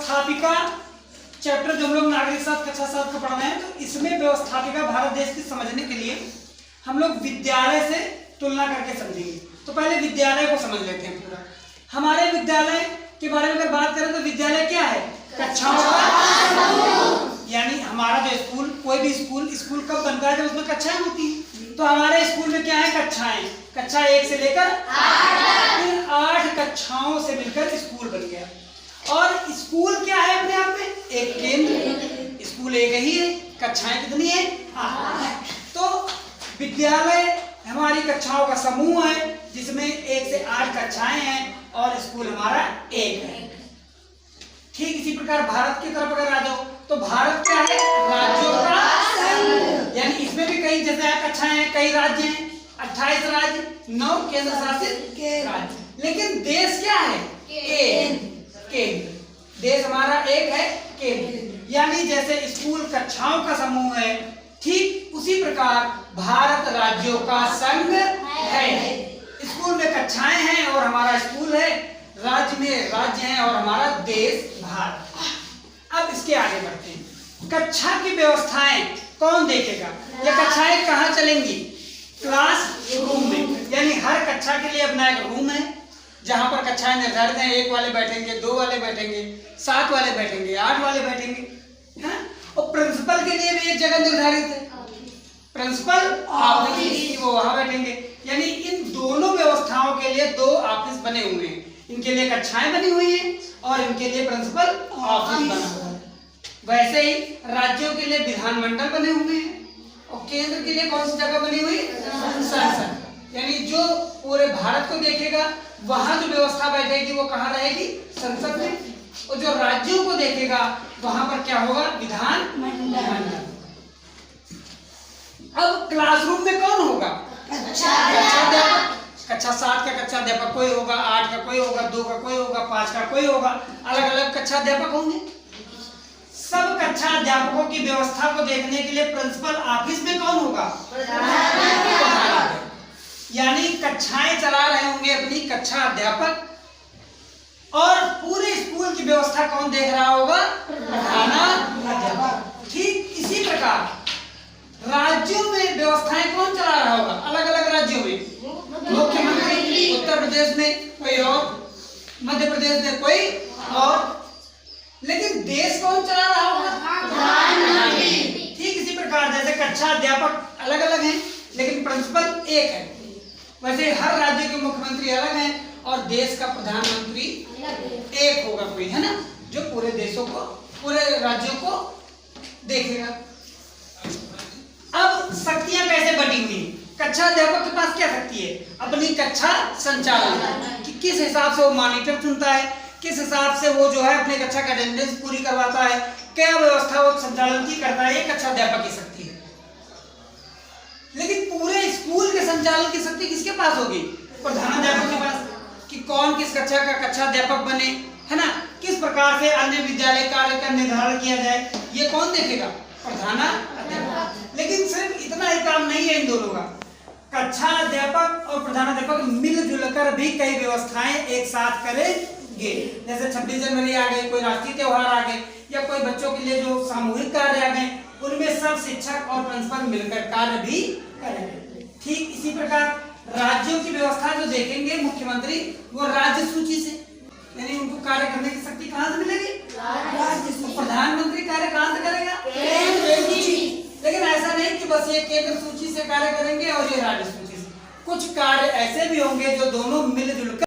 व्यवस्थापिका chapter जो हम लोग नागरिक शास्त्र कक्षा 7 का पढ़ रहे हैं, तो इसमें व्यवस्थापिका भारत देश की समझने के लिए हम लोग विद्यालय से तुलना करके समझेंगे। तो पहले विद्यालय को समझ लेते हैं पूरा। हमारे विद्यालय के बारे में अगर बात करें तो विद्यालय क्या है? कक्षाओं का, यानी हमारा जो स्कूल, कोई भी स्कूल कब बनता है? जब उसमें कक्षाएं होती हैं। तो हमारे स्कूल में क्या है? कक्षाएं। कक्षा 1 से लेकर 8 कक्षाओं से मिलकर स्कूल बन गया। और स्कूल क्या है अपने आप में? एक केंद्र। स्कूल एक ही है, कक्षाएं कितनी है? 8। तो विद्यालय हमारी कक्षाओं का समूह है जिसमें 1 से 8 कक्षाएं हैं और स्कूल हमारा एक है। ठीक इसी प्रकार भारत की तरफ अगर आ जाओ तो भारत क्या है? राज्यों का संघ। यानी इसमें भी कई जैसे कक्षाएं हैं, कई राज्य हैं, 28 राज्य, 9 केंद्र शासित राज्य। लेकिन देश क्या है? एक केंद्र। देश हमारा एक है, केंद्र। यानी जैसे स्कूल कक्षाओं का समूह है, ठीक उसी प्रकार भारत राज्यों का संघ है। स्कूल में कक्षाएं हैं और हमारा स्कूल है, राज्य में राज्य है और हमारा देश भारत। अब इसके आगे बढ़ते हैं। कक्षा की व्यवस्थाएं कौन देखेगा? ये कक्षाएं कहाँ चलेंगी? क्लास रूम में। यानी हर कक्षा के लिए अपना एक रूम है जहां पर कक्षाएं निर्धारित हैं। 1 वाले बैठेंगे, 2 वाले बैठेंगे, 7 वाले बैठेंगे, 8 वाले बैठेंगे, है? और प्रिंसिपल के लिए भी एक जगह निर्धारित है, प्रिंसिपल ऑफिस, वो वहां बैठेंगे। यानी इन दोनों व्यवस्थाओं के लिए 2 ऑफिस बने हुए हैं। इनके लिए कक्षाएं बनी हुई हैं और इनके लिए प्रिंसिपल ऑफिस बना हुआ है। वैसे ही राज्यों के लिए विधानमंडल बने हुए हैं और केंद्र के लिए कौन सी जगह बनी हुई? संसद। यानी जो पूरे भारत को देखेगा वहां जो व्यवस्था बैठेगी वो कहाँ रहेगी? संसद में। और जो राज्यों को देखेगा वहां पर क्या होगा? विधानमंडल। अब क्लासरूम में कौन होगा? कक्षाध्यापक। कक्षा 7 का कक्षाध्यापक कोई होगा, 8 का कोई होगा, 2 का कोई होगा, 5 का कोई होगा, अलग अलग कक्षाध्यापक होंगे। सब कक्षाध्यापकों की व्यवस्था को देखने के लिए प्रिंसिपल ऑफिस में कौन होगा? यानी कक्षाएं चला रहे होंगे अपनी कक्षा अध्यापक और पूरे स्कूल की व्यवस्था कौन देख रहा होगा? प्रधानाध्यापक। ठीक इसी प्रकार राज्यों में व्यवस्थाएं कौन चला रहा होगा? अलग अलग राज्यों में मुख्यमंत्री, उत्तर प्रदेश में कोई और, मध्य प्रदेश में कोई और। लेकिन देश कौन चला रहा होगा? प्रधानमंत्री। ठीक इसी प्रकार जैसे कक्षा अध्यापक अलग अलग हैं लेकिन प्रिंसिपल एक है, वैसे हर राज्य के मुख्यमंत्री अलग हैं और देश का प्रधानमंत्री एक होगा कोई, है ना, जो पूरे देशों को, पूरे राज्यों को देखेगा। अब शक्तियां कैसे बटी हुई? कक्षा अध्यापक के पास क्या शक्ति है? अपनी कक्षा संचालन, कि किस हिसाब से वो मॉनिटर चुनता है, किस हिसाब से वो जो है अपने कक्षा का अटेंडेंस पूरी करवाता है, क्या व्यवस्था वो संचालन की करता है, ये कक्षा अध्यापक की शक्ति है। लेकिन पूरे स्कूल के संचालन की शक्ति किसके पास होगी? प्रधानाध्यापक के पास। कि कौन किस कक्षा का कक्षा अध्यापक बने, है ना, किस प्रकार से अन्य विद्यालय कार्य का निर्धारण किया जाए, ये कौन देखेगा? प्रधानाध्यापक। लेकिन सिर्फ इतना ही काम नहीं है इन दोनों का। कक्षा अध्यापक और प्रधानाध्यापक मिलजुल कर भी कई व्यवस्थाएं एक साथ करेंगे। जैसे 26 जनवरी आ गई, कोई राष्ट्रीय त्योहार आ गए, या कोई बच्चों के लिए जो सामूहिक कार्य आ गए, उनमें सब शिक्षक और प्रिंसिपल मिलकर कार्य भी करेंगे। ठीक इसी प्रकार राज्यों की व्यवस्था जो देखेंगे मुख्यमंत्री, वो राज्य सूची से, यानी उनको कार्य करने की शक्ति कहाँ से मिलेगी? राज्य सूची। प्रधानमंत्री कार्य कहाँ से करेगा? केंद्र सूची। लेकिन ऐसा नहीं कि बस ये केंद्र सूची से कार्य करेंगे और ये राज्य सूची से। कुछ कार्य ऐसे भी होंगे जो दोनों मिलजुल कर